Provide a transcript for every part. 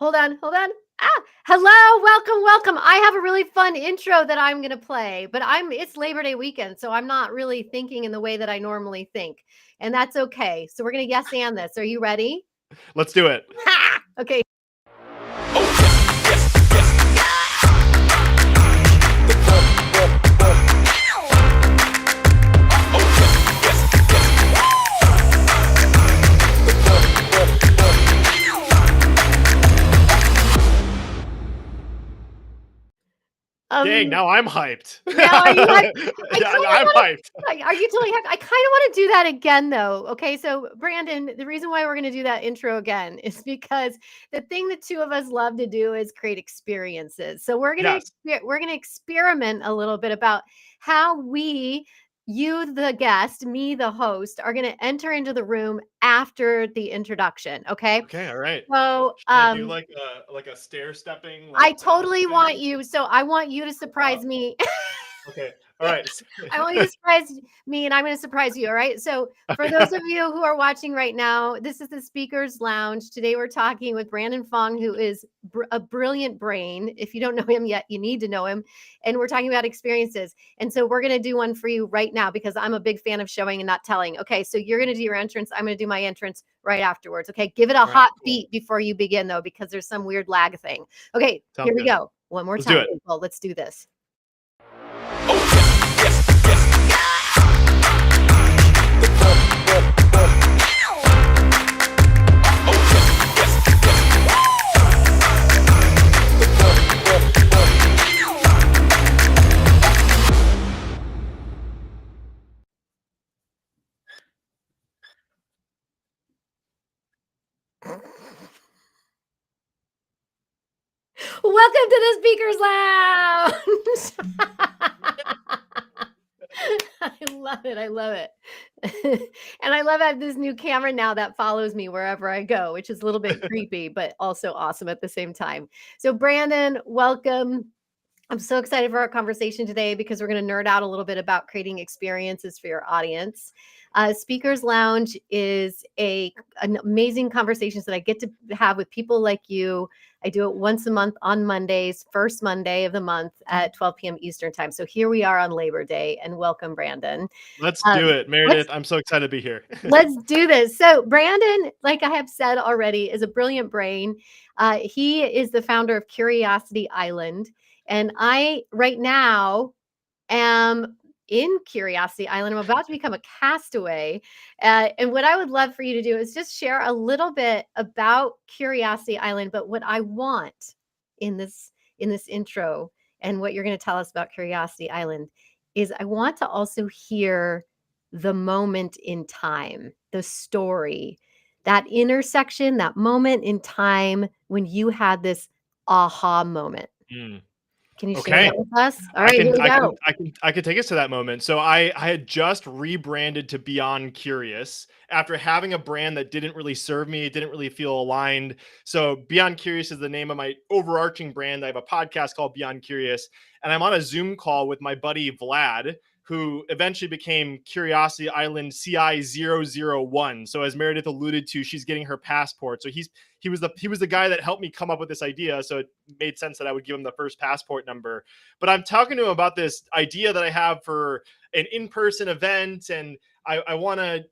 Hold on, hold on. Hello, welcome. I have a really fun intro that I'm going to play, but it's Labor Day weekend, so I'm not really thinking in the way that I normally think. And that's okay. So we're going to yes and this. Are you ready? Let's do it. Okay. Dang, now I'm hyped. Now are you hyped? I'm hyped. Are you totally hyped? I kind of want to do that again, though. Okay, so Brandon, the reason why we're going to do that intro again is because the thing the two of us love to do is create experiences. So we're going to experiment a little bit about how you the guest, me the host, are going to enter into the room after the introduction. Okay. Okay, all right. So Should I do like a stair stepping? I totally want you. So I want you to surprise me. Okay. All right. I want you to surprise me and I'm going to surprise you. All right. So for those of you who are watching right now, this is the Speakers Lounge. Today we're talking with Brandon Fong, who is a brilliant brain. If you don't know him yet, you need to know him. And we're talking about experiences. And so we're going to do one for you right now because I'm a big fan of showing and not telling. Okay. So you're going to do your entrance. I'm going to do my entrance right afterwards. Okay. Give it a hot beat before you begin, though, because there's some weird lag thing. Okay. Here we go. One more time. Well, let's do this. Welcome to the Speakers Lounge. I love it. And I love I have this new camera now that follows me wherever I go, which is a little bit creepy, but also awesome at the same time. So Brandon, welcome. I'm so excited for our conversation today because we're going to nerd out a little bit about creating experiences for your audience. Speakers Lounge is an amazing conversations that I get to have with people like you. I do it once a month on Mondays, first Monday of the month at 12 p.m. Eastern time. So here we are on Labor Day, and welcome, Brandon. Let's do it, Meredith. I'm so excited to be here. Let's do this. So Brandon, like I have said already, is a brilliant brain. He is the founder of Curiosity Island. And I right now am in Curiosity Island. I'm about to become a castaway. And what I would love for you to do is just share a little bit about Curiosity Island, but what I want in this intro and what you're going to tell us about Curiosity Island is I want to also hear the moment in time, the story, that intersection, that moment in time when you had this aha moment. Can you share that with us? All right, here we go. I can take us to that moment. So I had just rebranded to Beyond Curious after having a brand that didn't really serve me. It didn't really feel aligned. So Beyond Curious is the name of my overarching brand. I have a podcast called Beyond Curious, and I'm on a Zoom call with my buddy Vlad, who eventually became Curiosity Island CI001. So as Meredith alluded to, she's getting her passport. So he was the guy that helped me come up with this idea. So it made sense that I would give him the first passport number. But I'm talking to him about this idea that I have for an in-person event, and I want to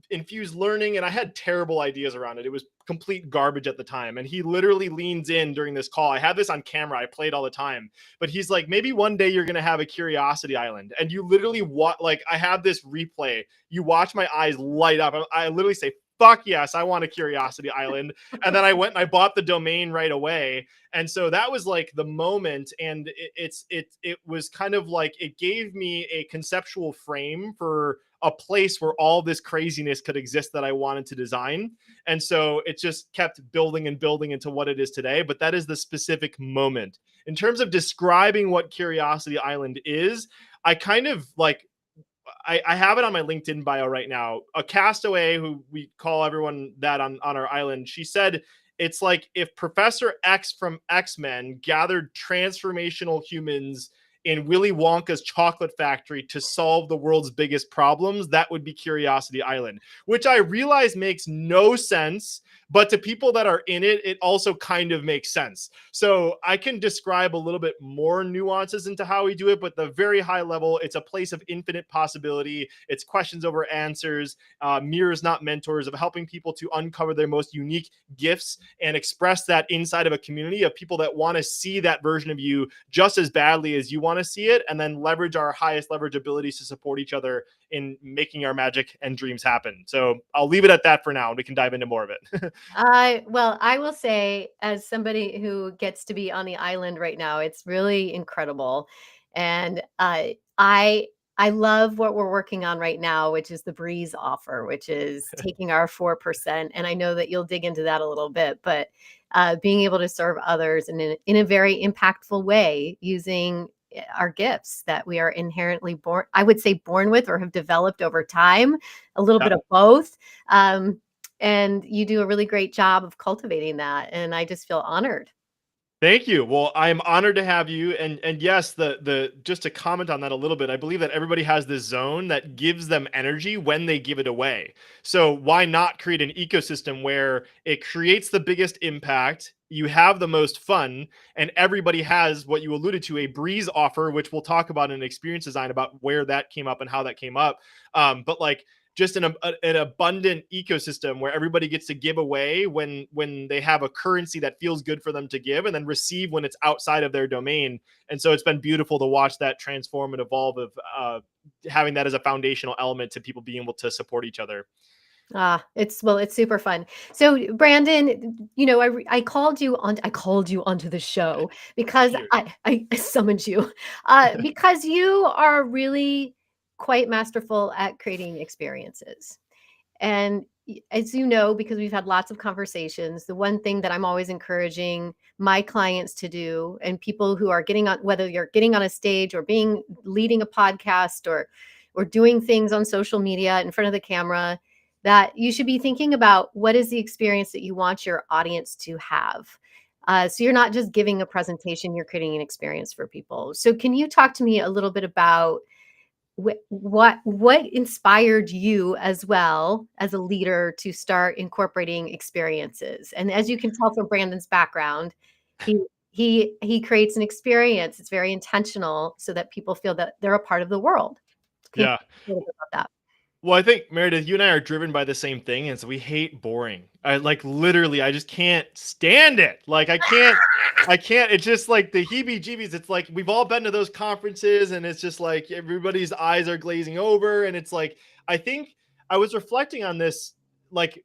infuse learning, and I had terrible ideas around it. It was complete garbage at the time, and he literally leans in during this call. I have this on camera. I play it all the time, but he's like, maybe one day you're gonna have a Curiosity Island. And you literally I have this replay. You watch my eyes light up. I literally say, fuck yes, I want a Curiosity Island. And then I went and I bought the domain right away. And so that was like the moment. And it was kind of like, it gave me a conceptual frame for a place where all this craziness could exist that I wanted to design. And so it just kept building and building into what it is today. But that is the specific moment. In terms of describing what Curiosity Island is, I kind of like, I have it on my LinkedIn bio right now. A castaway, who we call everyone that on our island, she said it's like if Professor X from X-Men gathered transformational humans in Willy Wonka's chocolate factory to solve the world's biggest problems, that would be Curiosity Island, which I realize makes no sense. But to people that are in it, it also kind of makes sense. So I can describe a little bit more nuances into how we do it, but the very high level, it's a place of infinite possibility. It's questions over answers, mirrors, not mentors, of helping people to uncover their most unique gifts and express that inside of a community of people that want to see that version of you just as badly as you want to see it, and then leverage our highest leverage abilities to support each other in making our magic and dreams happen. So I'll leave it at that for now, and we can dive into more of it. Well, I will say, as somebody who gets to be on the island right now, it's really incredible. And I love what we're working on right now, which is the Breeze offer, which is taking our 4%. And I know that you'll dig into that a little bit, but being able to serve others in a very impactful way using our gifts that we are inherently born, I would say born with, or have developed over time, a little bit of both. And you do a really great job of cultivating that, and I just feel honored. Thank you. Well, I'm honored to have you. And yes, the just to comment on that a little bit, I believe that everybody has this zone that gives them energy when they give it away. So why not create an ecosystem where it creates the biggest impact, you have the most fun, and everybody has what you alluded to, a Breeze offer, which we'll talk about in experience design about where that came up and how that came up. But like just an abundant ecosystem where everybody gets to give away when they have a currency that feels good for them to give, and then receive when it's outside of their domain. And so it's been beautiful to watch that transform and evolve of having that as a foundational element to people being able to support each other. It's super fun. So Brandon, I called you onto the show because Cute. I summoned you, because you are really quite masterful at creating experiences. And as you know, because we've had lots of conversations, the one thing that I'm always encouraging my clients to do, and people who are getting on, whether you're getting on a stage or leading a podcast or doing things on social media in front of the camera, that you should be thinking about what is the experience that you want your audience to have. So you're not just giving a presentation, you're creating an experience for people. So can you talk to me a little bit about what inspired you as well as a leader to start incorporating experiences? And as you can tell from Brandon's background, he creates an experience. It's very intentional so that people feel that they're a part of the world. Can you Yeah. talk a little bit about that? Well, I think Meredith, you and I are driven by the same thing, and so we hate boring. I like literally, I just can't stand it. Like I can't. It's just like the heebie-jeebies. It's like we've all been to those conferences, and it's just like everybody's eyes are glazing over, and it's like I think I was reflecting on this like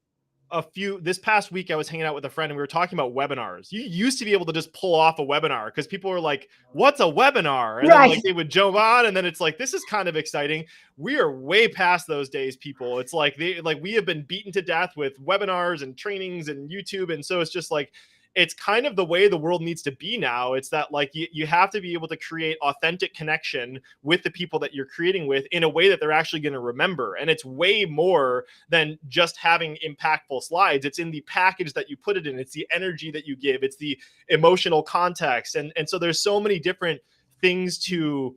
this past week. I was hanging out with a friend and we were talking about webinars. You used to be able to just pull off a webinar because people were like, what's a webinar? And then Right. like they would jump on, and then it's like, this is kind of exciting. We are way past those days, people. It's like we have been beaten to death with webinars and trainings and YouTube. And so it's just like it's kind of the way the world needs to be now. It's that like you have to be able to create authentic connection with the people that you're creating with in a way that they're actually going to remember. And it's way more than just having impactful slides. It's in the package that you put it in. It's the energy that you give. It's the emotional context. And so there's so many different things to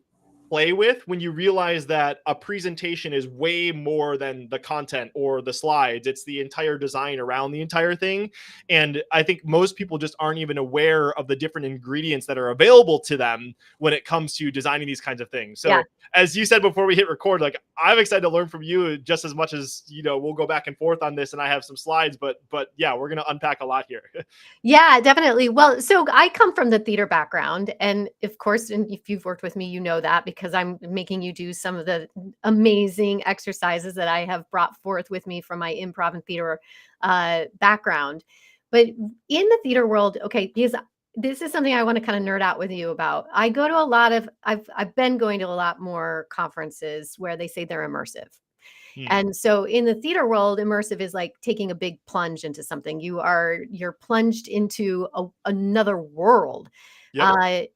play with when you realize that a presentation is way more than the content or the slides. It's the entire design around the entire thing. And I think most people just aren't even aware of the different ingredients that are available to them when it comes to designing these kinds of things. Yeah. So as you said before we hit record, like I'm excited to learn from you just as much as, we'll go back and forth on this, and I have some slides, but yeah, we're going to unpack a lot here. Yeah, definitely. Well, so I come from the theater background. And of course, and if you've worked with me, you know that because I'm making you do some of the amazing exercises that I have brought forth with me from my improv and theater background. But in the theater world, okay, because this is something I want to kind of nerd out with you about. I've been going to a lot more conferences where they say they're immersive. Hmm. And so in the theater world, immersive is like taking a big plunge into something. You're plunged into another world. Yep.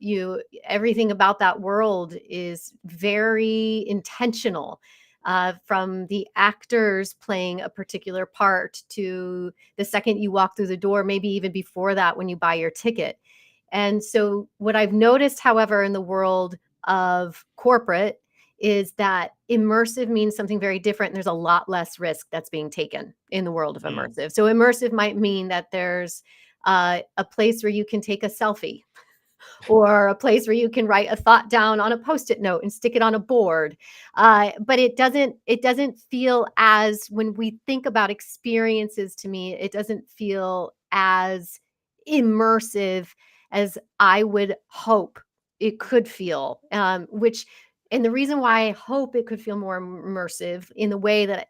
Everything about that world is very intentional. From the actors playing a particular part to the second you walk through the door, maybe even before that when you buy your ticket. And so what I've noticed, however, in the world of corporate is that immersive means something very different. And there's a lot less risk that's being taken in the world of Mm. immersive. So immersive might mean that there's a place where you can take a selfie, or a place where you can write a thought down on a post-it note and stick it on a board. But it doesn't feel as, when we think about experiences, to me, it doesn't feel as immersive as I would hope it could feel. And the reason why I hope it could feel more immersive in the way that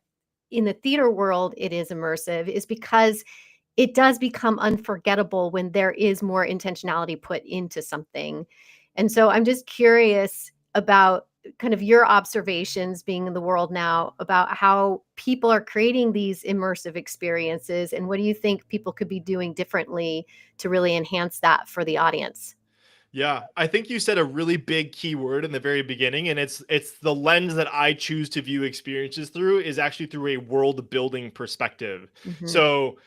in the theater world it is immersive is because it does become unforgettable when there is more intentionality put into something. And so I'm just curious about kind of your observations being in the world now about how people are creating these immersive experiences, and what do you think people could be doing differently to really enhance that for the audience? Yeah, I think you said a really big key word in the very beginning, and it's the lens that I choose to view experiences through is actually through a world building perspective. Mhm. So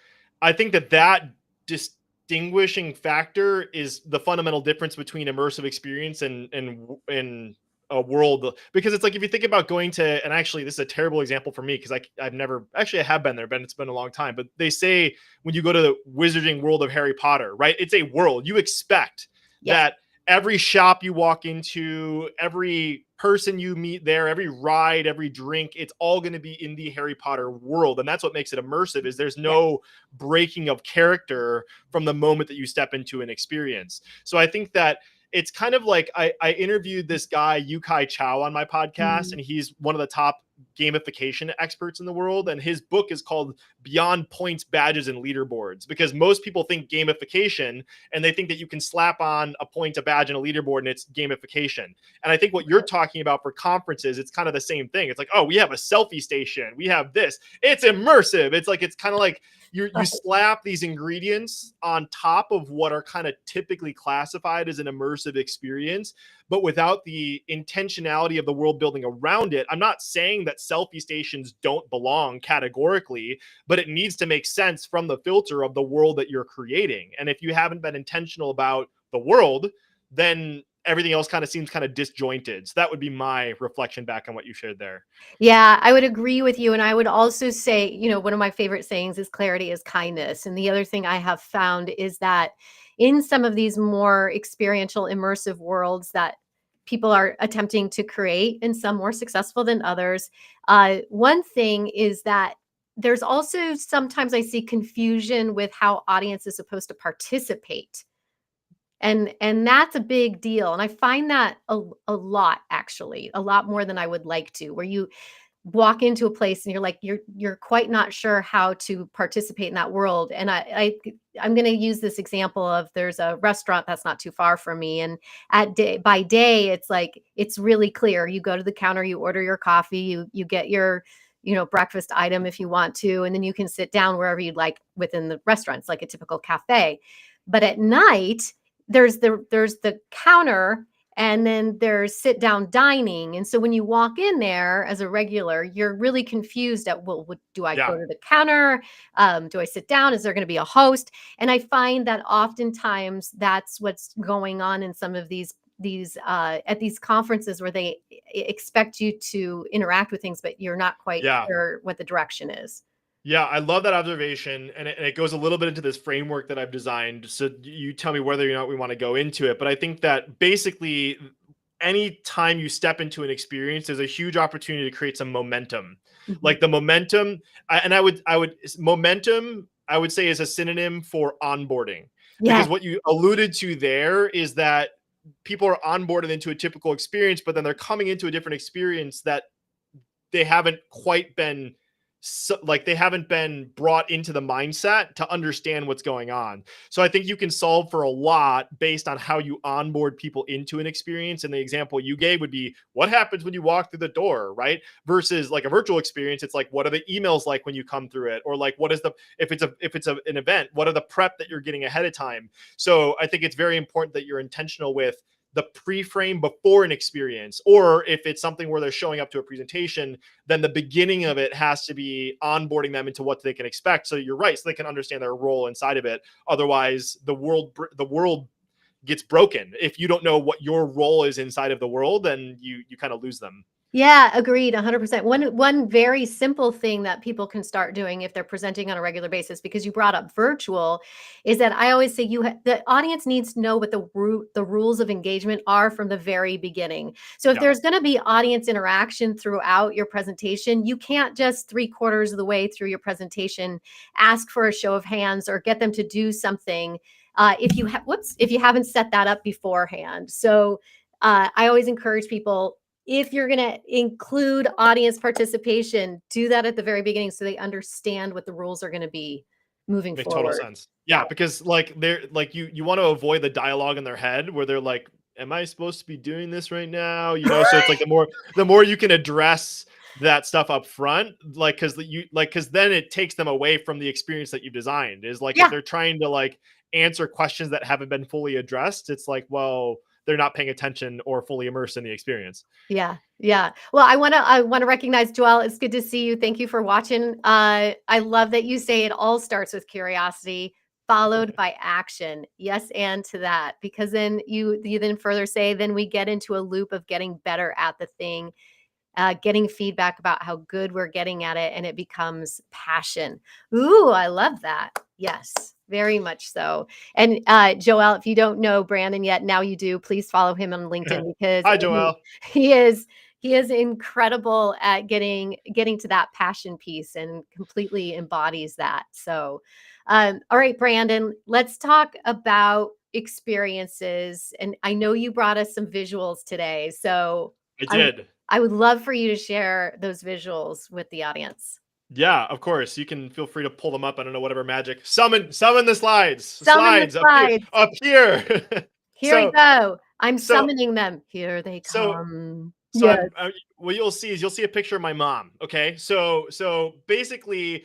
I think that that distinguishing factor is the fundamental difference between immersive experience and a world, because it's like if you think about going to, and actually this is a terrible example for me because I've never actually, I have been there, but it's been a long time, but they say when you go to the wizarding world of Harry Potter, right, it's a world you expect Yes. that every shop you walk into, every person you meet there, every ride, every drink, it's all going to be in the Harry Potter world. And that's what makes it immersive, is there's Yes. no breaking of character from the moment that you step into an experience. So I think that it's kind of like I interviewed this guy, Yukai Chow, on my podcast, Mhm. and he's one of the top gamification experts in the world. And his book is called Beyond Points, Badges, and Leaderboards, because most people think gamification and they think that you can slap on a point, a badge, and a leaderboard and it's gamification. And I think what you're talking about for conferences, it's kind of the same thing. It's like, oh, we have a selfie station, we have this. It's immersive. It's like, it's kind of like you slap these ingredients on top of what are kind of typically classified as an immersive experience, but without the intentionality of the world building around it. I'm not saying that selfie stations don't belong categorically, but it needs to make sense from the filter of the world that you're creating. And if you haven't been intentional about the world, then everything else kind of seems kind of disjointed. So that would be my reflection back on what you shared there. Yeah, I would agree with you. And I would also say, one of my favorite sayings is clarity is kindness. And the other thing I have found is that in some of these more experiential, immersive worlds that people are attempting to create, and some more successful than others, one thing is that there's also sometimes I see confusion with how audience is supposed to participate. And that's a big deal. And I find that a lot, actually, a lot more than I would like to, where you walk into a place and you're like you're quite not sure how to participate in that world. And I'm going to use this example of, there's a restaurant that's not too far from me, and at day by day it's like it's really clear. You go to the counter, you order your coffee, you get your breakfast item if you want to, and then you can sit down wherever you'd like within the restaurant. It's like a typical cafe. But at night there's the counter, and then there's sit down dining. And so when you walk in there as a regular, you're really confused at, well, do I Yeah. go to the counter? Do I sit down? Is there going to be a host? And I find that oftentimes that's what's going on in some of these at these conferences, where they expect you to interact with things, but you're not quite Yeah. sure what the direction is. Yeah, I love that observation, and it goes a little bit into this framework that I've designed. So you tell me whether or not we want to go into it. But I think that basically, any time you step into an experience, there's a huge opportunity to create some momentum. Mhm. Like the momentum, and momentum, I would say, is a synonym for onboarding, Yes. because what you alluded to there is that people are onboarded into a typical experience, but then they're coming into a different experience that they haven't quite been, like they haven't been brought into the mindset to understand what's going on. So I think you can solve for a lot based on how you onboard people into an experience. And the example you gave would be, what happens when you walk through the door, right? Versus like a virtual experience, it's like, what are the emails like when you come through it? Or like, what is the, if it's an event, what are the prep that you're getting ahead of time? So I think it's very important that you're intentional with the pre-frame before an experience, or if it's something where they're showing up to a presentation, then the beginning of it has to be onboarding them into what they can expect. So you're right, so they can understand their role inside of it. Otherwise, the world gets broken. If you don't know what your role is inside of the world, then you kind of lose them. Yeah, agreed, 100%. One very simple thing that people can start doing if they're presenting on a regular basis, because you brought up virtual, is that I always say the audience needs to know what the rules of engagement are from the very beginning. So if Yeah. there's going to be audience interaction throughout your presentation, you can't just 3/4 of the way through your presentation ask for a show of hands or get them to do something if you haven't set that up beforehand. So I always encourage people, if you're going to include audience participation, do that at the very beginning so they understand what the rules are going to be moving Make total forward. sense. Yeah. Yeah, because like they're like you want to avoid the dialogue in their head where they're like, am I supposed to be doing this right now? So it's like the more you can address that stuff up front, like because then it takes them away from the experience that you've designed. Is like if Yeah. they're trying to like answer questions that haven't been fully addressed, it's like, well, they're not paying attention or fully immersed in the experience. Yeah. Yeah. Well, I want to recognize Joelle. It's good to see you. Thank you for watching. I love that you say it all starts with curiosity followed by action. Yes, and to that, because then you then further say, then we get into a loop of getting better at the thing, getting feedback about how good we're getting at it, and it becomes passion. Ooh, I love that. Yes, very much so. And Joelle, if you don't know Brandon yet, now you do. Please follow him on LinkedIn, because Hi, Joelle. he is incredible at getting to that passion piece and completely embodies that. So, all right, Brandon, let's talk about experiences. And I know you brought us some visuals today, so I I did. I would love for you to share those visuals with the audience. Yeah, of course. You can feel free to pull them up. I don't know, whatever magic. Summon the slides. The Summon the slides up here. slides. Up here. Here we so go. I'm so summoning them. Here they so come. so Yes. I'm what you'll see a picture of my mom. Okay. So basically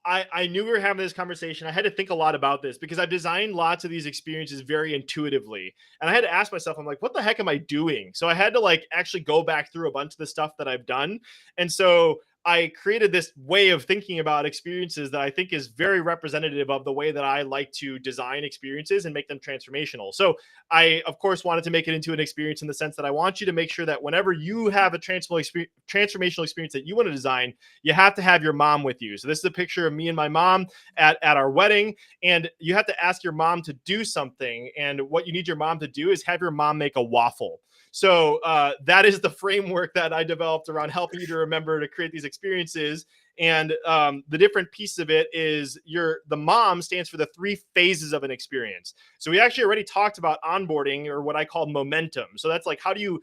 I knew we were having this conversation. I had to think a lot about this because I've designed lots of these experiences very intuitively. And I had to ask myself, I'm like, what the heck am I doing? So I had to like actually go back through a bunch of the stuff that I've done. And so I created this way of thinking about experiences that I think is very representative of the way that I like to design experiences and make them transformational. So I, of course, wanted to make it into an experience in the sense that I want you to make sure that whenever you have a transformational experience that you want to design, you have to have your mom with you. So this is a picture of me and my mom at our wedding, and you have to ask your mom to do something. And what you need your mom to do is have your mom make a waffle. So that is the framework that I developed around helping you to remember to create these experiences. And the different piece of it is the mom stands for the 3 phases of an experience. So we actually already talked about onboarding, or what I call momentum. So that's like, how do you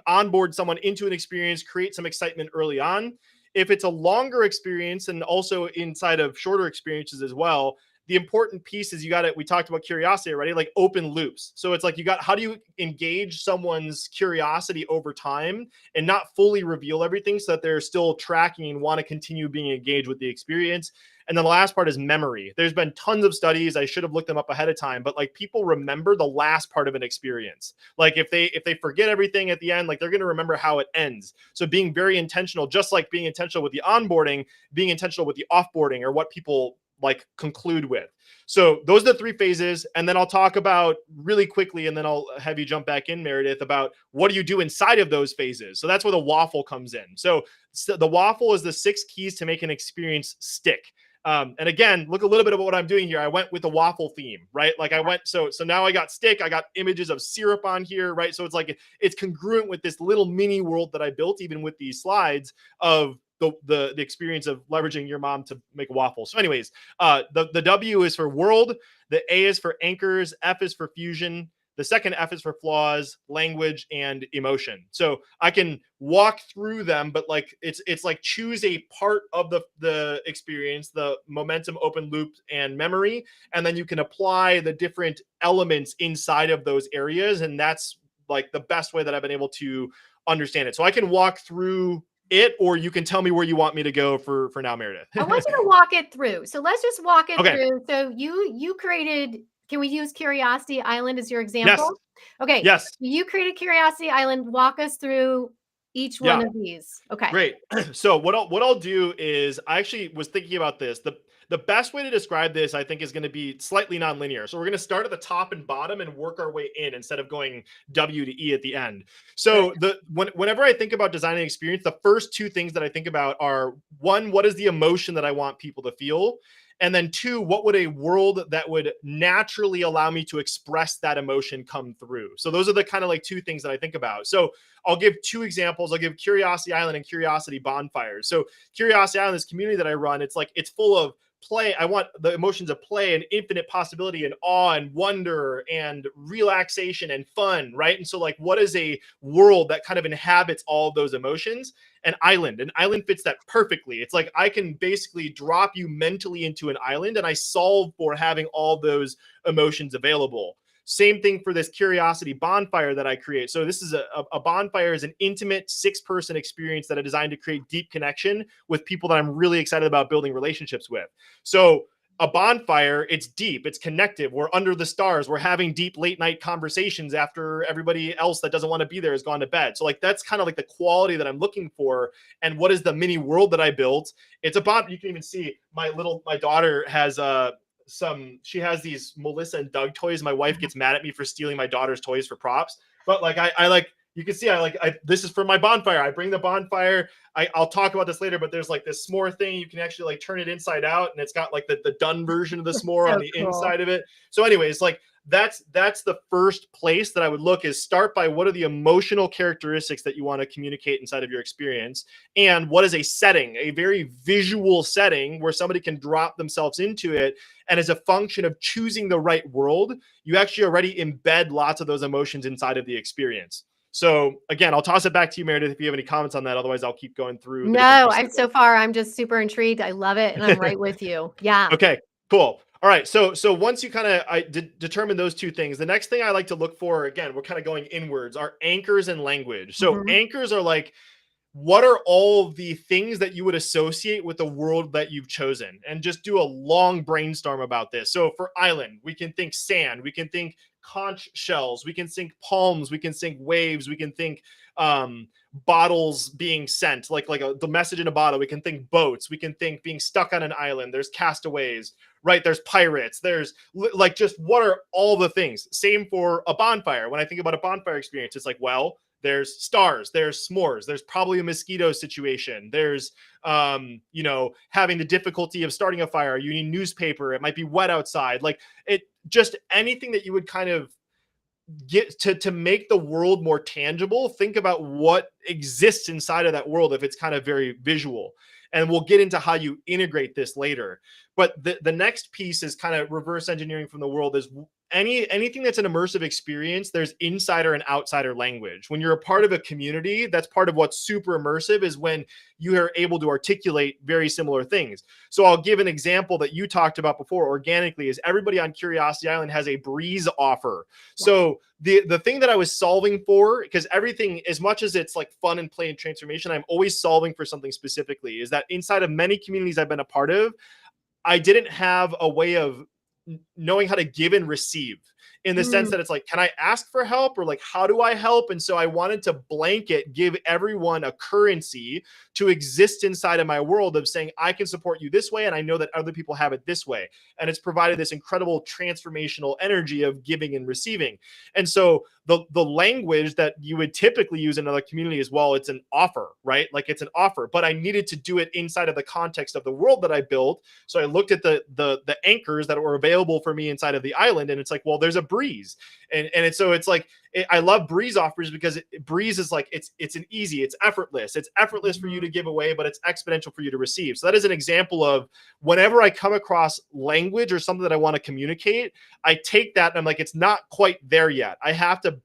onboard someone into an experience, create some excitement early on. If it's a longer experience, and also inside of shorter experiences as well, the important piece is we talked about curiosity already, like open loops. So it's like how do you engage someone's curiosity over time and not fully reveal everything so that they're still tracking and want to continue being engaged with the experience. And then the last part is memory. There's been tons of studies. I should have looked them up ahead of time, but like people remember the last part of an experience. Like if they forget everything at the end, like they're going to remember how it ends. So being very intentional, just like being intentional with the onboarding, being intentional with the offboarding, or what people like conclude with. So those are the 3 phases. And then I'll talk about really quickly, and then I'll have you jump back in, Meredith, about what do you do inside of those phases. So that's where the waffle comes in. So the waffle is the 6 keys to make an experience stick. And again, look a little bit about what I'm doing here. I went with the waffle theme, right? Like I went, so now I got stick, I got images of syrup on here, right? So it's like, it's congruent with this little mini world that I built, even with these slides of the experience of leveraging your mom to make a waffle. So anyways, the W is for world, the A is for anchors, F is for fusion, the second F is for flaws, language, and emotion. So I can walk through them, but like it's like choose a part of the experience, the momentum, open loop, and memory, and then you can apply the different elements inside of those areas. And that's like the best way that I've been able to understand it. So I can walk through it, or you can tell me where you want me to go for now, Meredith. I want you to walk it through. So let's just walk it Okay. through. So you created, can we use Curiosity Island as your Yes. example? Okay. Yes. You created Curiosity Island. Walk us through each one Yeah. of these. Okay. Great. So what I'll do is, I actually was thinking about this. The best way to describe this, I think, is going to be slightly nonlinear. So we're going to start at the top and bottom and work our way in instead of going W to E at the end. So whenever I think about designing experience, the first two things that I think about are, one, what is the emotion that I want people to feel? And then two, what would a world that would naturally allow me to express that emotion come through? So those are the kind of like two things that I think about. So I'll give two examples. I'll give Curiosity Island and Curiosity Bonfires. So Curiosity Island, this community that I run, it's like, it's full of play. I want the emotions of play and infinite possibility and awe and wonder and relaxation and fun, right? And so like, what is a world that kind of inhabits all of those emotions? An island fits that perfectly. It's like I can basically drop you mentally into an island and I solve for having all those emotions available. Same thing for this Curiosity Bonfire that I create. So this is a bonfire is an intimate 6-person experience that I designed to create deep connection with people that I'm really excited about building relationships with. So a bonfire, it's deep, it's connective. We're under the stars. We're having deep late night conversations after everybody else that doesn't want to be there has gone to bed. So like, that's kind of like the quality that I'm looking for. And what is the mini world that I built? It's a bon. You can even see my daughter has she has these Melissa and Doug toys. My wife gets mad at me for stealing my daughter's toys for props, but like, I like, you can see, this is for my bonfire. I bring the bonfire. I'll talk about this later, but there's like this s'more thing. You can actually like turn it inside out and it's got like the done version of the s'more on the inside of it. So anyways, like that's the first place that I would look, is start by what are the emotional characteristics that you want to communicate inside of your experience. And what is a setting, a very visual setting where somebody can drop themselves into it. And as a function of choosing the right world, you actually already embed lots of those emotions inside of the experience. So again, I'll toss it back to you, Meredith, if you have any comments on that. Otherwise, I'll keep going through. No, so far I'm just super intrigued. I love it, and I'm right with you. Yeah. Okay, cool. All right. So once you kind of determine those two things, the next thing I like to look for, again, we're kind of going inwards, are anchors and language. So anchors are like, what are all the things that you would associate with the world that you've chosen? And just do a long brainstorm about this. So for island, we can think sand, we can think conch shells, we can think palms, we can think waves, we can think bottles being sent, like the message in a bottle. We can think boats, we can think being stuck on an island. There's castaways, right? There's pirates. There's like, just what are all the things? Same for a bonfire. When I think about a bonfire experience, it's like, well, there's stars, there's s'mores, there's probably a mosquito situation, there's having the difficulty of starting a fire, you need newspaper, it might be wet outside, like it, just anything that you would kind of get to make the world more tangible. Think about what exists inside of that world if it's kind of very visual. And we'll get into how you integrate this later. But the next piece is kind of reverse engineering from the world. Is anything that's an immersive experience, there's insider and outsider language. When you're a part of a community, that's part of what's super immersive, is when you are able to articulate very similar things. So I'll give an example that you talked about before organically, is everybody on Curiosity Island has a breeze offer. Yeah. So the thing that I was solving for, because everything, as much as it's like fun and play and transformation, I'm always solving for something specifically, is that inside of many communities I've been a part of, I didn't have a way of knowing how to give and receive, in the sense that it's like, can I ask for help, or like, how do I help? And so I wanted to blanket give everyone a currency to exist inside of my world of saying, I can support you this way, and I know that other people have it this way. And it's provided this incredible transformational energy of giving and receiving. And so the language that you would typically use in another community as well, it's an offer, right? Like it's an offer, but I needed to do it inside of the context of the world that I built. So I looked at the anchors that were available for me inside of the island, and it's like, well, there's a breeze. And so it's like, I love breeze offers because breeze is like, it's an easy, it's effortless. It's effortless for you to give away, but it's exponential for you to receive. So that is an example of whenever I come across language or something that I want to communicate, I take that and I'm like, it's not quite there yet. I have to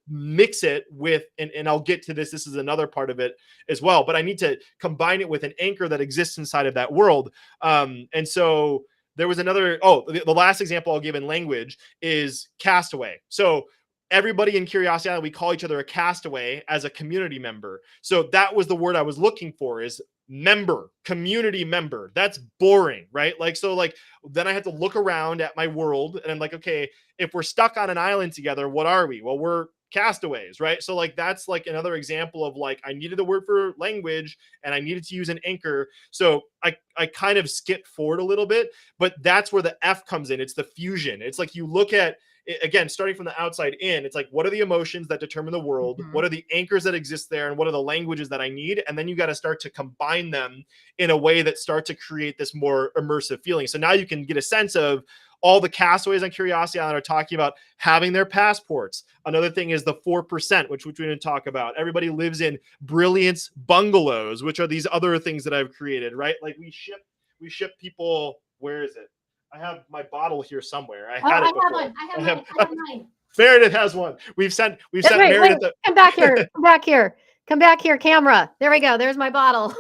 mix it with, and I'll get to this. This is another part of it as well, but I need to combine it with an anchor that exists inside of that world. And so there was another, the last example I'll give in language is castaway. So everybody in Curiosity Island, we call each other a castaway as a community member. So that was the word I was looking for, is member, community member. That's boring, right? Like, so like, then I had to look around at my world and I'm like, okay, if we're stuck on an island together, what are we? Well, we're castaways, right? So like that's like another example of like I needed a word for language and I needed to use an anchor. So I kind of skipped forward a little bit, but that's where the F comes in. It's the fusion. It's like you look at, again, starting from the outside in, it's like, what are the emotions that determine the world? Mhm. What are the anchors that exist there? And what are the languages that I need? And then you got to start to combine them in a way that start to create this more immersive feeling. So now you can get a sense of all the castaways on Curiosity Island are talking about having their passports. Another thing is the 4%, which we didn't talk about. Everybody lives in brilliance bungalows, which are these other things that I've created, right? Like we ship people, where is it? I have my bottle here somewhere. I Oh, had I it have before. one. I have I mine. have I have mine. Meredith has one. We've sent Wait, Meredith come back here. Come back here. Come back here, camera. There we go. There's my bottle.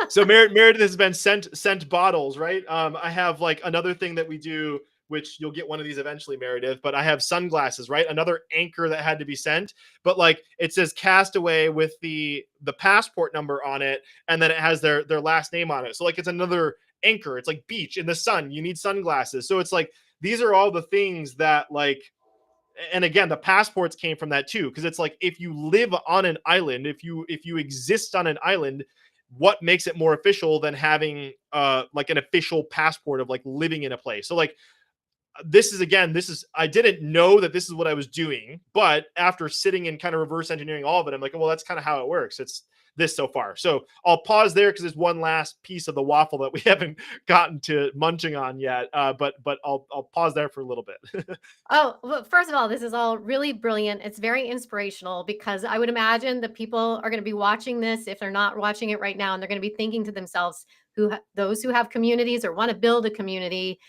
So Meredith has been sent bottles, right? I have like another thing that we do, which you'll get one of these eventually, Meredith. But I have sunglasses, right? Another anchor that had to be sent, but like it says Castaway with the passport number on it, and then it has their last name on it. So like it's another anchor. It's like beach in the sun. You need sunglasses. So it's like these are all the things that like, and again, the passports came from that too, because it's like if you live on an island, if you exist on an island, what makes it more official than having like an official passport of like living in a place? So like this is I didn't know that this is what I was doing, but after sitting and kind of reverse engineering all of it, I'm like, well, that's kind of how it works. It's this so far. So I'll pause there because there's one last piece of the waffle that we haven't gotten to munching on yet. But I'll pause there for a little bit. Oh, well, first of all, this is all really brilliant. It's very inspirational because I would imagine that people are going to be watching this if they're not watching it right now, and they're going to be thinking to themselves, those who have communities or want to build a community,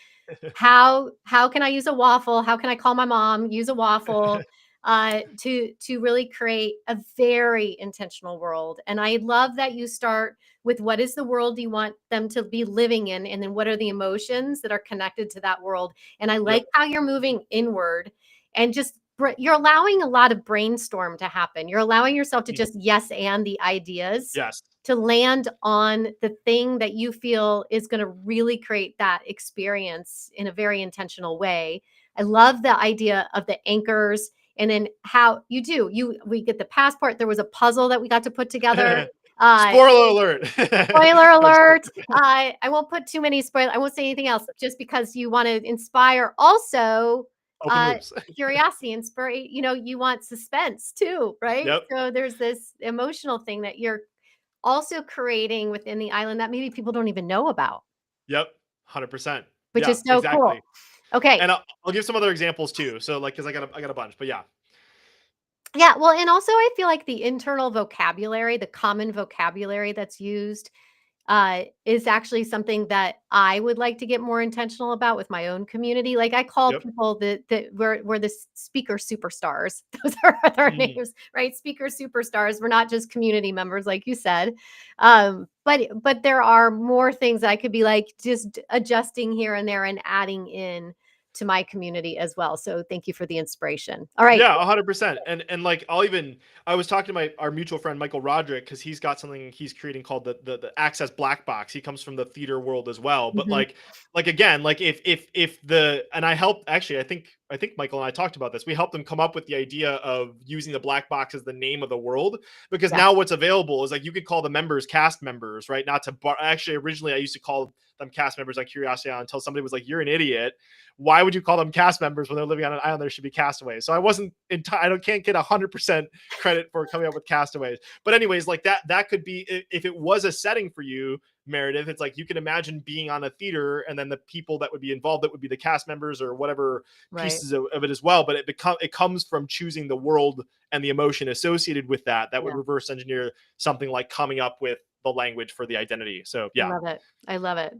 how can I use a waffle? How can I call my mom? Use a waffle to really create a very intentional world. And I love that you start with what is the world you want them to be living in, and then what are the emotions that are connected to that world. And I like Yep. how you're moving inward and just you're allowing a lot of brainstorm to happen. You're allowing yourself to just yes and the ideas Yes. to land on the thing that you feel is going to really create that experience in a very intentional way. I love the idea of the anchors, and then how we get the passport. There was a puzzle that we got to put together. Spoiler alert. Spoiler alert. I won't put too many spoil. I won't say anything else just because you want to inspire also Open loops. curiosity, inspire, you want suspense too, right? Yep. So there's this emotional thing that you're also creating within the island that maybe people don't even know about, Yep. 100%. which Yeah, is so cool. exactly. Okay. And I'll give some other examples too. So like, cause I got a bunch, but yeah. Yeah, well, and also I feel like the internal vocabulary, the common vocabulary that's used is actually something that I would like to get more intentional about with my own community. Like I call Yep. people we're the speaker superstars. Those are our Mm. names, right? Speaker superstars. We're not just community members, like you said. But there are more things I could be like just adjusting here and there and adding in to my community as well. So thank you for the inspiration. All right. Yeah, 100%. And like I was talking to our mutual friend Michael Roderick because he's got something he's creating called the Access Black Box. He comes from the theater world as well. But Mhm. like again, like if the and I helped actually I think Michael and I talked about this. We helped them come up with the idea of using the black box as the name of the world because Yeah. now what's available is like you could call the members cast members, right? Not to actually originally I used to call them cast members on Curiosity Island until somebody was like, "You're an idiot. Why would you call them cast members when they're living on an island? There should be castaways." So I wasn't can't get 100% credit for coming up with castaways. But anyways, like that could be if it was a setting for you, Meredith. It's like you can imagine being on a theater, and then the people that would be involved that would be the cast members or whatever Right. pieces of it as well. But it comes from choosing the world and the emotion associated with that would Yeah. reverse engineer something like coming up with the language for the identity. So I yeah, love it. I love it.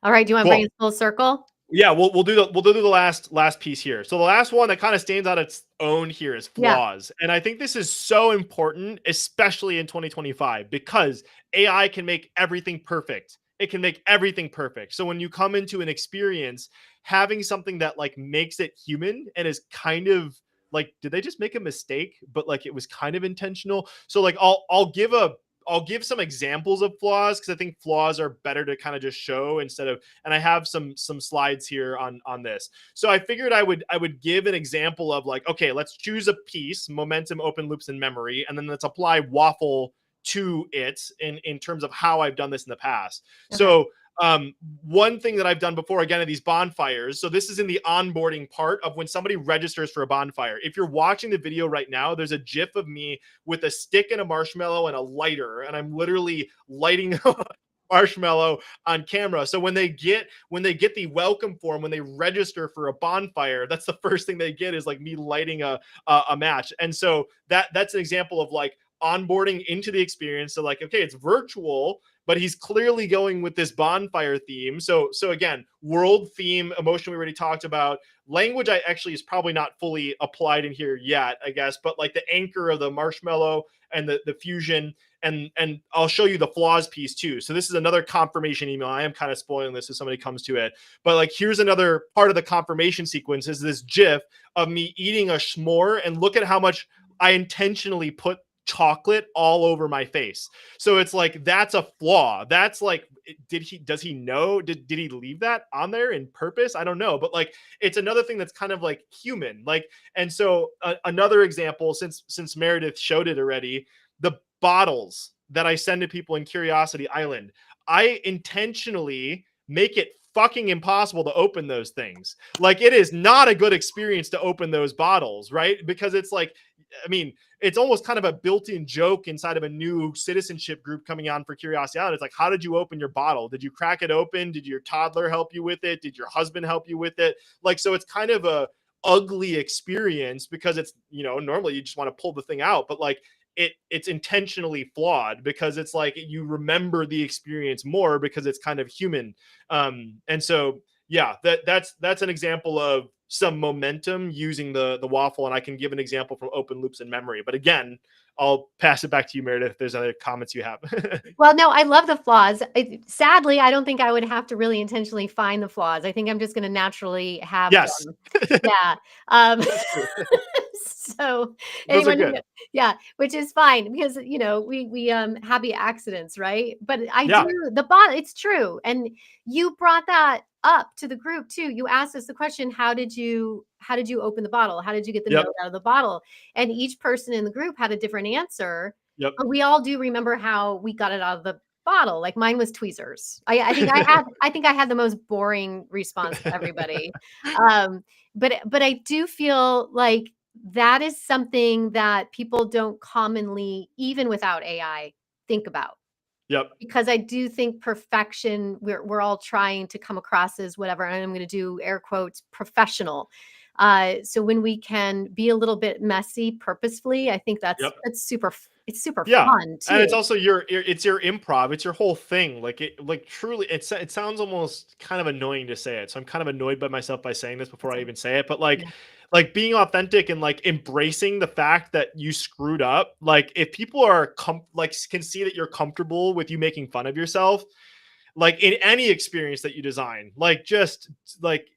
All right. Do you want to bring cool. us full circle? Yeah, we'll do the last piece here. So the last one that kind of stands on its own here is Yeah. flaws. And I think this is so important, especially in 2025, because AI can make everything perfect. It can make everything perfect. So when you come into an experience, having something that like makes it human and is kind of like, did they just make a mistake? But like it was kind of intentional. So like I'll give some examples of flaws because I think flaws are better to kind of just show instead of, and I have some slides here on this. So I figured I would give an example of like, okay, let's choose a piece, momentum, open loops, and memory, and then let's apply waffle to it in terms of how I've done this in the past. Okay. So one thing that I've done before, again, at these bonfires. So this is in the onboarding part of when somebody registers for a bonfire. If you're watching the video right now, there's a GIF of me with a stick and a marshmallow and a lighter, and I'm literally lighting marshmallow on camera. So when they get the welcome form, when they register for a bonfire, that's the first thing they get is like me lighting a match. And so that's an example of like onboarding into the experience. So like, okay, it's virtual, but he's clearly going with this bonfire theme. So again, world theme, emotion we already talked about. Language I actually is probably not fully applied in here yet, I guess, but like the anchor of the marshmallow and the fusion, and I'll show you the flaws piece too. So this is another confirmation email. I am kind of spoiling this if somebody comes to it, but like here's another part of the confirmation sequence is this GIF of me eating a s'more, and look at how much I intentionally put chocolate all over my face. So it's like that's a flaw. That's like does he know? Did he leave that on there in purpose? I don't know, but like it's another thing that's kind of like human. Like, and so another example, since Meredith showed it already, the bottles that I send to people in Curiosity Island, I intentionally make it fucking impossible to open those things. Like it is not a good experience to open those bottles, right? Because it's like, I mean, it's almost kind of a built-in joke inside of a new citizenship group coming on for Curiosity Island. It's like, how did you open your bottle? Did you crack it open? Did your toddler help you with it? Did your husband help you with it? Like, so it's kind of a ugly experience because it's, normally you just want to pull the thing out, but like it's intentionally flawed because it's like you remember the experience more because it's kind of human. And so yeah, that's an example of some momentum using the waffle, and I can give an example from open loops and memory. But again, I'll pass it back to you, Meredith, if there's other comments you have. Well, no, I love the flaws. Sadly, I don't think I would have to really intentionally find the flaws. I think I'm just going to naturally have Yes. them. Yeah. Um, That's true. so Those are anyone who, good. yeah, which is fine because we happy accidents, right? But I do Yeah. it's true. And you brought that up to the group too. You asked us the question, how did you open the bottle? How did you get the Yep. note out of the bottle? And each person in the group had a different answer. Yep. But we all do remember how we got it out of the bottle. Like mine was tweezers. I think I had the most boring response to everybody. But I do feel like that is something that people don't commonly, even without AI, think about. Yep. Because I do think perfection, we're all trying to come across as whatever, and I'm going to do air quotes, professional. So when we can be a little bit messy purposefully, I think Yep. that's super. It's super Yeah. fun And it's too. also your improv. It's your whole thing. Like truly it sounds almost kind of annoying to say it. So I'm kind of annoyed by myself by saying this before I even say it, but Yeah. like being authentic and like embracing the fact that you screwed up. Like if people are like can see that you're comfortable with you making fun of yourself, like in any experience that you design, like just like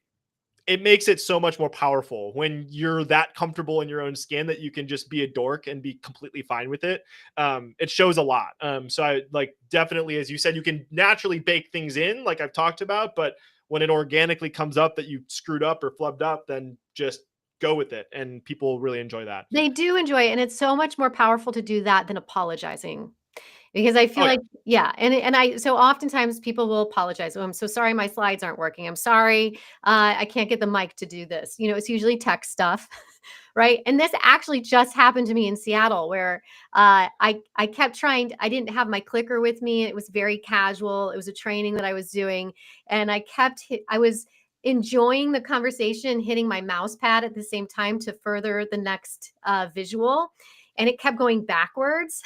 it makes it so much more powerful when you're that comfortable in your own skin that you can just be a dork and be completely fine with it. It shows a lot. So I like definitely, as you said, you can naturally bake things in like I've talked about, but when it organically comes up that you screwed up or flubbed up, then just go with it. And people really enjoy that. They do enjoy it, and it's so much more powerful to do that than apologizing. Because I Oh feel yeah. like yeah, and I so oftentimes people will apologize, "Oh, I'm so sorry my slides aren't working. I'm sorry, I can't get the mic to do this." It's usually tech stuff, right? And this actually just happened to me in Seattle where, I kept trying I didn't have my clicker with me, it was very casual, it was a training that I was doing, and I was enjoying the conversation, hitting my mouse pad at the same time to further the next, visual, and it kept going backwards.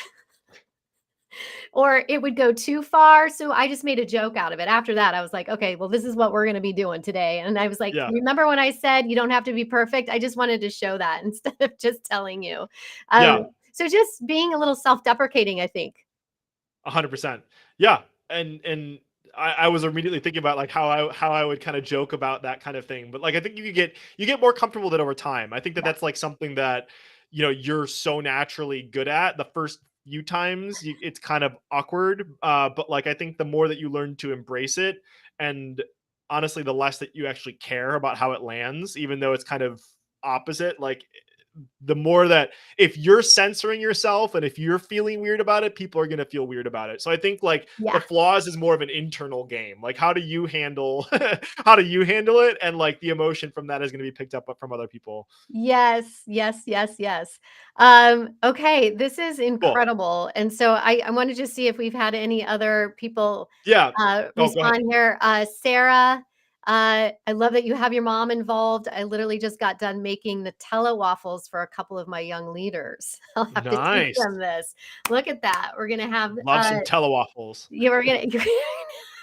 Or it would go too far. So I just made a joke out of it. After that, I was like, okay, well, this is what we're going to be doing today. And I was like, Yeah. remember when I said you don't have to be perfect? I just wanted to show that instead of just telling you. Yeah. So just being a little self deprecating, I think. 100%. Yeah. And I was immediately thinking about like how I would kind of joke about that kind of thing. But like I think you get more comfortable with it over time. I think that Yeah. that's like something that you're so naturally good at. few times, it's kind of awkward. But like I think the more that you learn to embrace it, and honestly, the less that you actually care about how it lands, even though it's kind of opposite. Like the more that if you're censoring yourself and if you're feeling weird about it, people are going to feel weird about it. So I think like the Yeah. flaws is more of an internal game. Like how do you handle how do you handle it, and like the emotion from that is going to be picked up from other people. Yes, yes, yes, yes. Okay, this is Cool. incredible. And so I wanted to see if we've had any other people Yeah. Oh, go ahead. respond here. Sarah, I love that you have your mom involved. I literally just got done making Nutella waffles for a couple of my young leaders. I'll have to teach Nice. them this. Look at that. We're gonna have Love some telewaffles. you're gonna you're gonna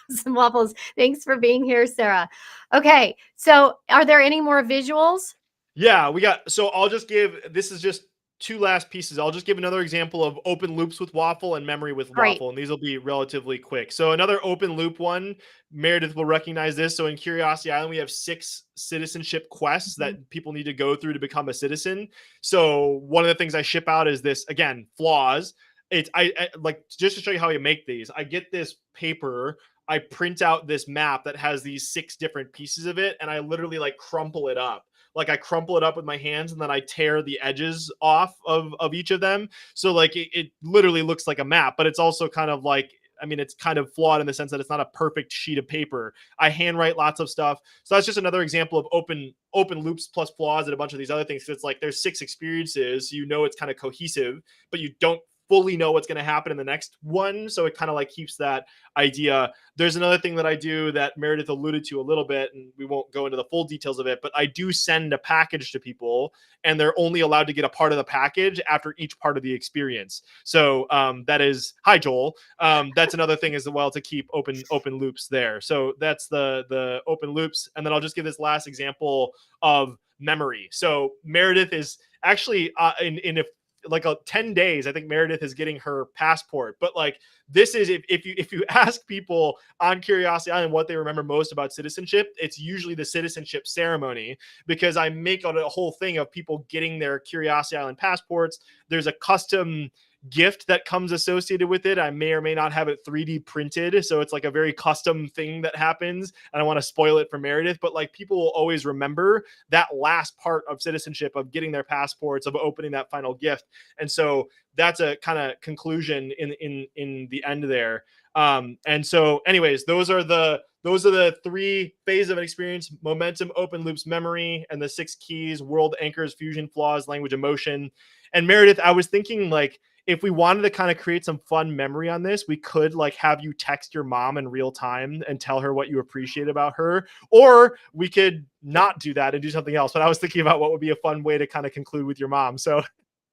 have some waffles. Thanks for being here, Sarah. Okay, so are there any more visuals? Yeah, we got. So I'll just give. This is just two last pieces. I'll just give another example of open loops with waffle and memory with Great. waffle, and these will be relatively quick. So another open loop one. Meredith will recognize this. So in Curiosity Island, we have 6 citizenship quests Mhm. that people need to go through to become a citizen. So one of the things I ship out is this again flaws. It's I like just to show you how I make these. I get this paper. I print out this map that has these 6 different pieces of it, and I literally like crumple it up. Like I crumple it up with my hands and then I tear the edges off of each of them. So like it literally looks like a map, but it's also kind of like, I mean, it's kind of flawed in the sense that it's not a perfect sheet of paper. I handwrite lots of stuff. So that's just another example of open loops plus flaws and a bunch of these other things. So it's like there's 6 experiences, you know it's kind of cohesive, but you don't fully know what's going to happen in the next one. So it kind of like keeps that idea. There's another thing that I do that Meredith alluded to a little bit, and we won't go into the full details of it, but I do send a package to people, and they're only allowed to get a part of the package after each part of the experience. So that is, hi Joel. That's another thing as well to keep open loops there. So that's the open loops, and then I'll just give this last example of memory. So Meredith is actually in a like 10 days, I think Meredith is getting her passport. But like this is if you ask people on Curiosity Island what they remember most about citizenship, it's usually the citizenship ceremony, because I make a whole thing of people getting their Curiosity Island passports. There's a custom gift that comes associated with it. I may or may not have it 3D printed, so it's like a very custom thing that happens. I don't want to spoil it for Meredith, but like people will always remember that last part of citizenship, of getting their passports, of opening that final gift. And so that's a kind of conclusion in the end there. And so anyways, those are the 3 phases of an experience: momentum, open loops, memory, and the 6 keys: world, anchors, fusion, flaws, language, emotion. And Meredith, I was thinking like if we wanted to kind of create some fun memory on this, we could like have you text your mom in real time and tell her what you appreciate about her, or we could not do that and do something else. But I was thinking about what would be a fun way to kind of conclude with your mom. So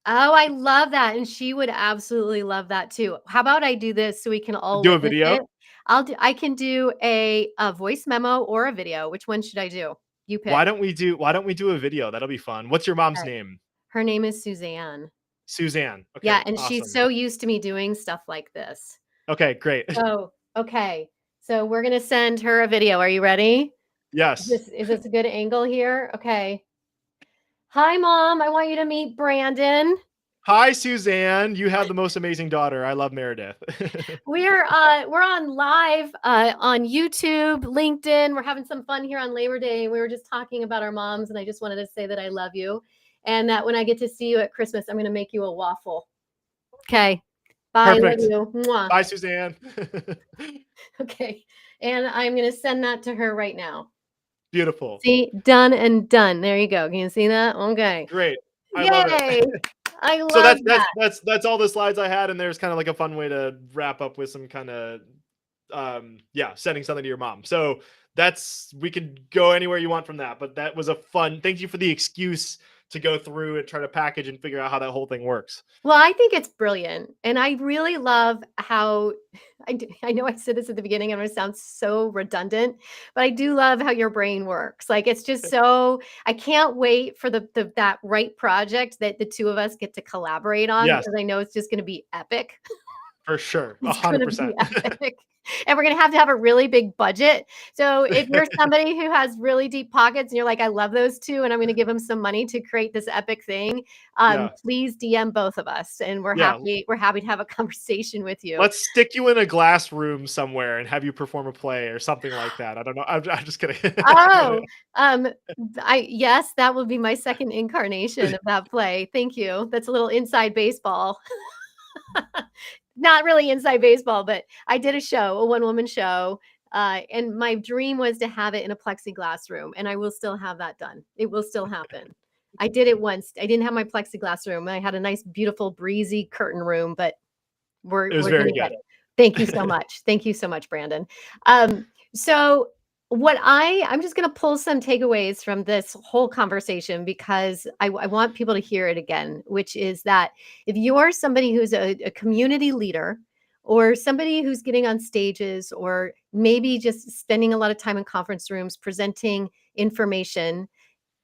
Oh, I love that, and she would absolutely love that too. How about I do this so we can all do a witness video. it? I can do a voice memo or a video. Which one should I do? You pick. Why don't we do a video? That'll be fun. What's your mom's Okay. name? Her name is Suzanne. Suzanne. Yeah, Okay, and she's awesome. so used to me doing stuff like this. Okay, great. Oh, okay. So we're gonna send her a video. Are you ready? Yes. Is this a good angle here? Okay. Hi, mom. I want you to meet Brandon. Hi, Suzanne. You have the most amazing daughter. I love Meredith. We're on live on YouTube, LinkedIn. We're having some fun here on Labor Day. We were just talking about our moms, and I just wanted to say that I love you, and that when I get to see you at Christmas, I'm going to make you a waffle. Okay. Bye. Love Perfect. you. Mwah. Bye, Suzanne. Okay. And I'm going to send that to her right now. Beautiful. See, done and done. There you go. Can you see that? Okay. Great. I love it. Yay. I So love that. that's all the slides I had, and there's kind of like a fun way to wrap up with some kind of yeah, sending something to your mom. So that's, we could go anywhere you want from that, but that was a fun, thank you for the excuse to go through and try to package and figure out how that whole thing works. Well, I think it's brilliant, and I really love how I know I said this at the beginning, and it sounds so redundant, but I do love how your brain works. Like, it's just so I can't wait for the that right project that the 2 of us get to collaborate on, Yes. because I know it's just gonna be epic. For sure. It's gonna be 100%. epic. And we're gonna have a really big budget. So if you're somebody who has really deep pockets and you're like, "I love those 2, and I'm gonna give them some money to create this epic thing," Yeah. please DM both of us, and Yeah. we're happy to have a conversation with you. Let's stick you in a glass room somewhere and have you perform a play or something like that. I don't know. I'm just kidding. Oh, um, I yes, that will be my second incarnation of that play. Thank you. That's a little inside baseball. Not really inside baseball, but I did a show, a one-woman show, and my dream was to have it in a plexiglass room, and I will still have that done. It will still happen. I did it once. I didn't have my plexiglass room. I had a nice, beautiful, breezy curtain room, but It was we're very gonna get good. it. Thank you so much. Thank you so much, Brandon. So I'm just gonna pull some takeaways from this whole conversation because I want people to hear it again, which is that if you're somebody who's a community leader or somebody who's getting on stages or maybe just spending a lot of time in conference rooms presenting information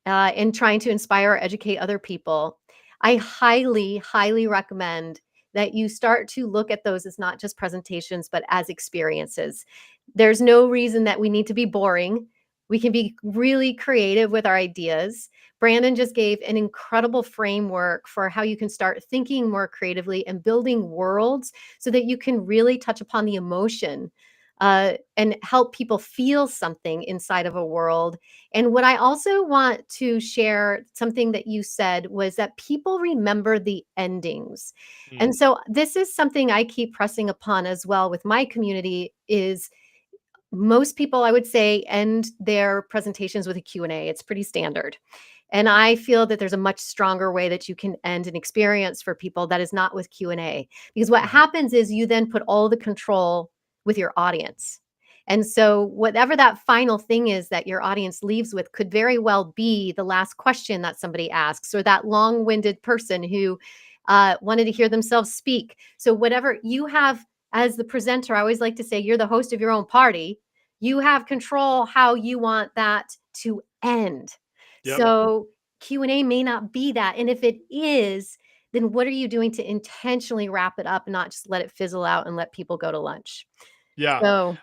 and trying to inspire or educate other people, I highly, highly recommend that you start to look at those as not just presentations, but as experiences. There's no reason that we need to be boring. We can be really creative with our ideas. Brandon just gave an incredible framework for how you can start thinking more creatively and building worlds so that you can really touch upon the emotion and help people feel something inside of a world. And what I also want to share, something that you said, was that people remember the endings. Mm, And so this is something I keep pressing upon as well with my community is most people, I would say, end their presentations with a Q&A. It's pretty standard. And I feel that there's a much stronger way that you can end an experience for people that is not with Q&A. Because what mhm. happens is you then put all the control with your audience. And so whatever that final thing is that your audience leaves with could very well be the last question that somebody asks or that long-winded person who wanted to hear themselves speak. So whatever you have as the presenter, I always like to say you're the host of your own party. You have control how you want that to end. Yep. So Q&A may not be that. And if it is, then what are you doing to intentionally wrap it up and not just let it fizzle out and let people go to lunch? Yeah. So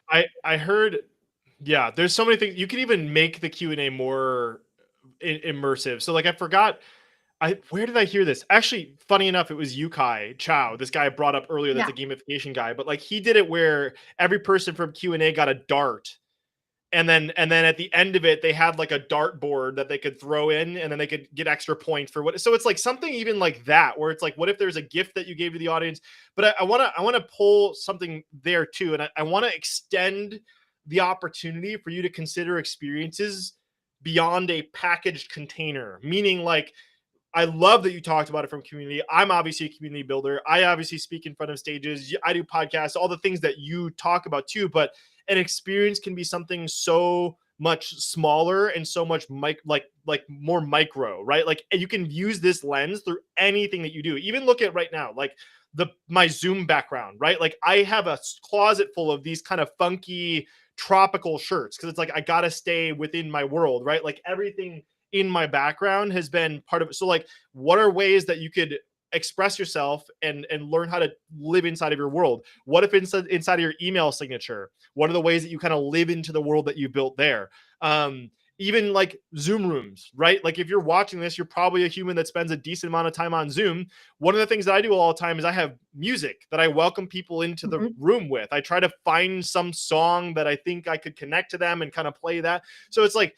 I heard yeah, there's so many things you can even make the Q&A more immersive. So like I forgot I where did I hear this? Actually, funny enough, it was Yukai Chow, this guy I brought up earlier that's yeah, a gamification guy, but like he did it where every person from Q&A got a dart. And then at the end of it, they had like a dart board that they could throw in, and then they could get extra points for what. So it's like something even like that, where it's like, what if there's a gift that you gave to the audience? But I wanna pull something there too, and I want to extend the opportunity for you to consider experiences beyond a packaged container, meaning like I love that you talked about it from community. I'm obviously a community builder. I obviously speak in front of stages. I do podcasts, all the things that you talk about too. But an experience can be something so much smaller and so much like more micro, right? Like you can use this lens through anything that you do. Even look at right now, like the my Zoom background, right? Like I have a closet full of these kind of funky tropical shirts because it's like I gotta stay within my world, right? Like everything in my background has been part of it. So like what are ways that you could express yourself and learn how to live inside of your world? What if inside of your email signature? What are the ways that you kind of live into the world that you built there? Even like Zoom rooms, right? Like if you're watching this, you're probably a human that spends a decent amount of time on Zoom. One of the things that I do all the time is I have music that I welcome people into the mhm. room with. I try to find some song that I think I could connect to them and kind of play that. So it's like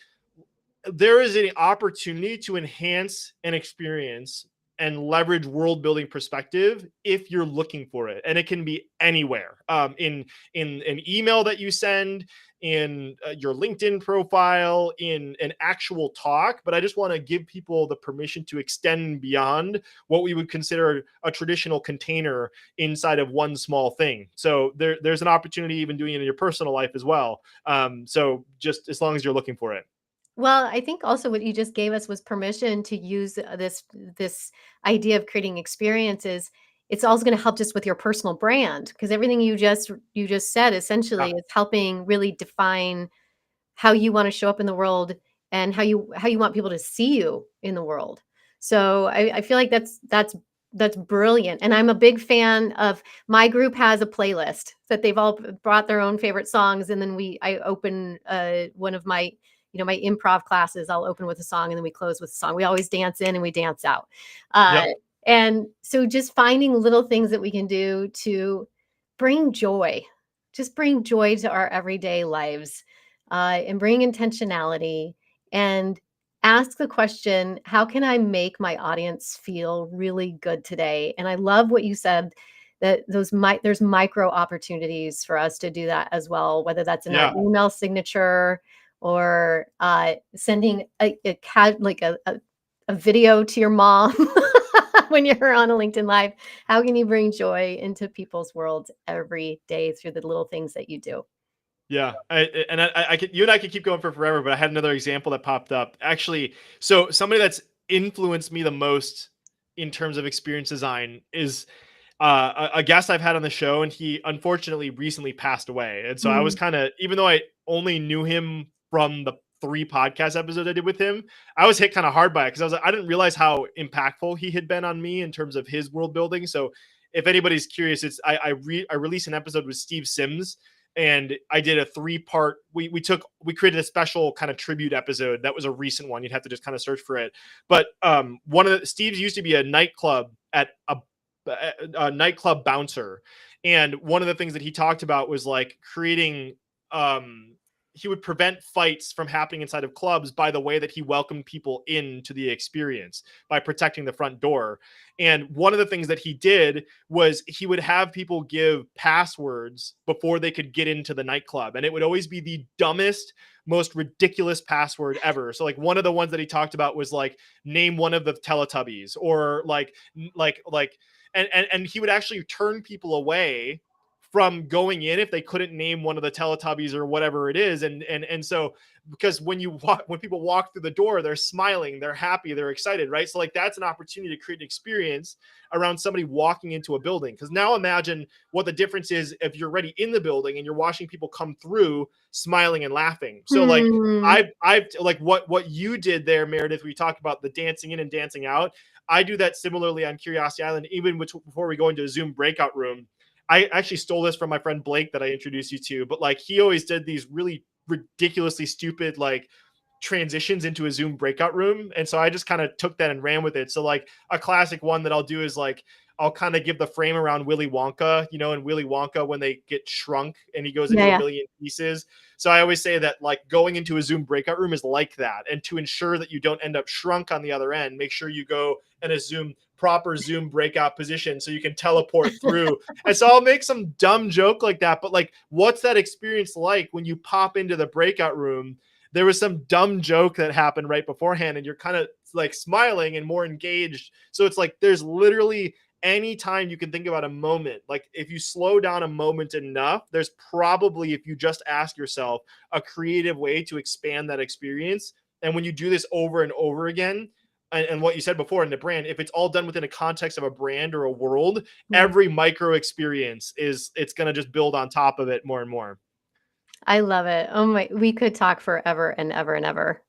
there is an opportunity to enhance an experience and leverage world building perspective if you're looking for it, and it can be anywhere, in an email that you send, in your LinkedIn profile, in an actual talk. But I just want to give people the permission to extend beyond what we would consider a traditional container inside of one small thing. So there's an opportunity even doing it in your personal life as well. So just as long as you're looking for it. Well, I think also what you just gave us was permission to use this idea of creating experiences. It's also going to help just with your personal brand because everything you just said Yeah. essentially is helping really define how you want to show up in the world and how you want people to see you in the world. So I feel like that's That's brilliant, and I'm a big fan of my group has a playlist that they've all brought their own favorite songs, and then I open, one of my, my improv classes, I'll open with a song, and then we close with a song. We always dance in and we dance out. Uh, Yep. and so just finding little things that we can do to bring joy, just bring joy to our everyday lives, and bring intentionality, and ask the question, how can I make my audience feel really good today? And I love what you said, that there's micro opportunities for us to do that as well, whether that's in our Yeah. email signature, or sending a video to your mom when you're on a LinkedIn Live. How can you bring joy into people's worlds every day through the little things that you do? Yeah, I could, you and I could keep going for forever, but I had another example that popped up. Actually, so somebody that's influenced me the most in terms of experience design is a guest I've had on the show, and he unfortunately recently passed away. And so I was Mm, kind of, even though I only knew him from the 3 podcast episodes I did with him, I was hit kind of hard by it because I was like, I didn't realize how impactful he had been on me in terms of his world building. So if anybody's curious, it's I released an episode with Steve Sims, and I did a 3-part. We created a special kind of tribute episode that was a recent one. You'd have to just kind of search for it. But one of Steve's used to be a nightclub at a nightclub bouncer, and one of the things that he talked about was like creating he would prevent fights from happening inside of clubs by the way that he welcomed people into the experience by protecting the front door. And one of the things that he did was he would have people give passwords before they could get into the nightclub, and it would always be the dumbest, most ridiculous password ever. So like one of the ones that he talked about was like, name one of the Teletubbies, or like and he would actually turn people away from going in if they couldn't name one of the Teletubbies or whatever it is. And so, because when people walk through the door, they're smiling, they're happy, they're excited, right? So like that's an opportunity to create an experience around somebody walking into a building. Because now imagine what the difference is if you're already in the building and you're watching people come through smiling and laughing. So like hmm. I've like what you did there, Meredith. We talked about the dancing in and dancing out. I do that similarly on Curiosity Island, even before we go into a Zoom breakout room. I actually stole this from my friend Blake that I introduced you to, but like he always did these really ridiculously stupid like transitions into a Zoom breakout room. And so I just kind of took that and ran with it. So like a classic one that I'll do is like I'll kind of give the frame around Willy Wonka, in Willy Wonka when they get shrunk and he goes Yeah, into a yeah. million pieces. So I always say that like going into a Zoom breakout room is like that. And to ensure that you don't end up shrunk on the other end, make sure you go in a proper Zoom breakout position so you can teleport through. And so I'll make some dumb joke like that. But like, what's that experience like when you pop into the breakout room? There was some dumb joke that happened right beforehand, and you're kind of like smiling and more engaged. So it's like there's literally anytime you can think about a moment, like if you slow down a moment enough, there's probably, if you just ask yourself, a creative way to expand that experience. And when you do this over and over again, and what you said before in the brand, if it's all done within a context of a brand or a world, Mm. every micro experience it's going to just build on top of it more and more. I love it. Oh my, we could talk forever and ever and ever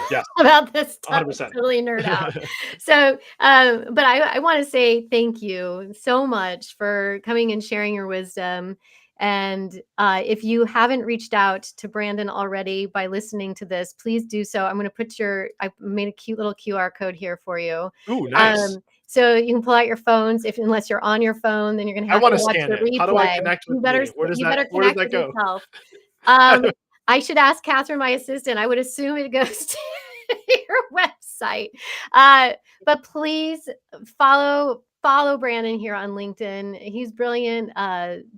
Yes, about this stuff. 100%. Totally nerd out. So, but I want to say thank you so much for coming and sharing your wisdom. And if you haven't reached out to Brandon already by listening to this, please do so. I'm going to I made a cute little QR code here for you. Ooh, nice. So you can pull out your phones. Unless you're on your phone, then you're going to I have want to to watch scan the it. How do I replay. connect with You better, me? Where does you that better where does connect that with go? yourself. Um, I should ask Catherine, my assistant. I would assume it goes to your website. But please follow Brandon here on LinkedIn. He's brilliant.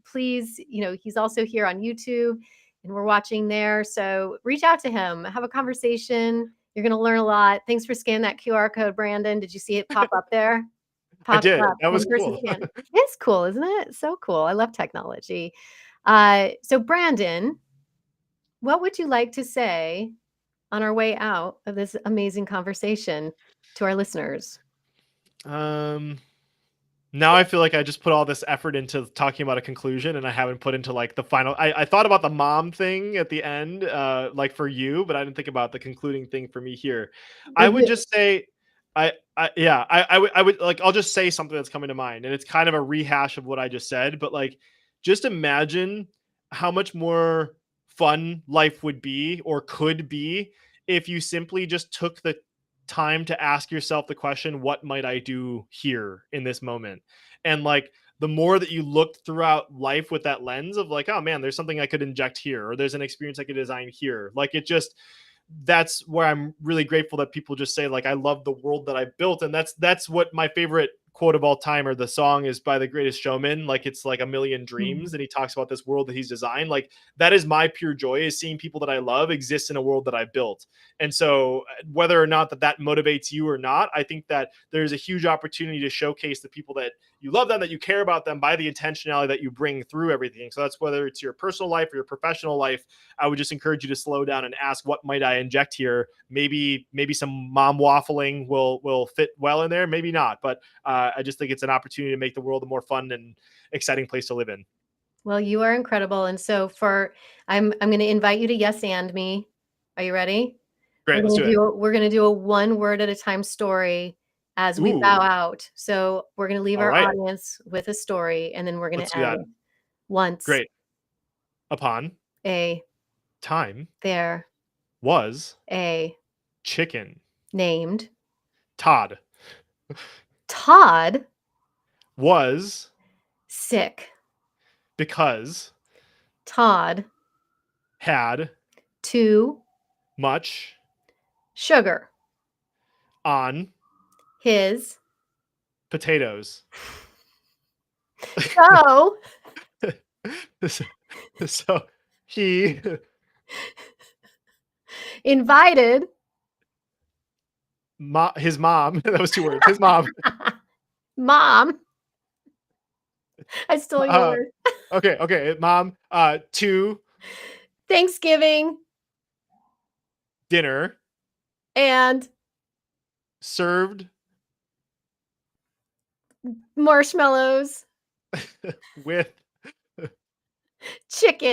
Please, he's also here on YouTube, and we're watching there. So reach out to him, have a conversation. You're going to learn a lot. Thanks for scanning that QR code, Brandon. Did you see it pop up there? I Popped did. up. That was One person cool. scan. It's cool, isn't it? So cool. I love technology. So Brandon, what would you like to say on our way out of this amazing conversation to our listeners? Um Now I feel like I just put all this effort into talking about a conclusion, and I haven't put into like the final. I thought about the mom thing at the end, like for you, but I didn't think about the concluding thing for me here. I would The- just say I would like, I'll just say something that's coming to mind, and it's kind of a rehash of what I just said, but like, just imagine how much more fun life would be or could be if you simply just took the time to ask yourself the question, what might I do here in this moment? And like, the more that you looked throughout life with that lens of like, oh man, there's something I could inject here, or there's an experience I could design here. Like, it just, that's where I'm really grateful that people just say like, I love the world that I built. And that's what my favorite quote of all time, or the song, is by The Greatest Showman. Like, it's like a million dreams, Mhm. and he talks about this world that he's designed. Like, that is my pure joy, is seeing people that I love exist in a world that I built. And so whether or not that motivates you or not, I think that there's a huge opportunity to showcase the people that you love them, that you care about them, by the intentionality that you bring through everything. So that's whether it's your personal life or your professional life. I would just encourage you to slow down and ask, what might I inject here? Maybe some mom waffling will fit well in there, maybe not. But I just think it's an opportunity to make the world a more fun and exciting place to live in. Well, you are incredible, and so for I'm gonna invite you to yes and me. Are you ready? Great, let's do it. We're gonna do a one word at a time story as we bow Ooh, out. So we're gonna leave all our right, audience with a story, and then we're gonna let's do that. end. Once Great. Upon a time there was a chicken. named Todd Todd was sick. because Todd had too much sugar. on His potatoes. so So he invited his mom, that was 2 words, his mom. mom. I stole your uh word. okay, mom, to Thanksgiving dinner, and served marshmallows, with chicken.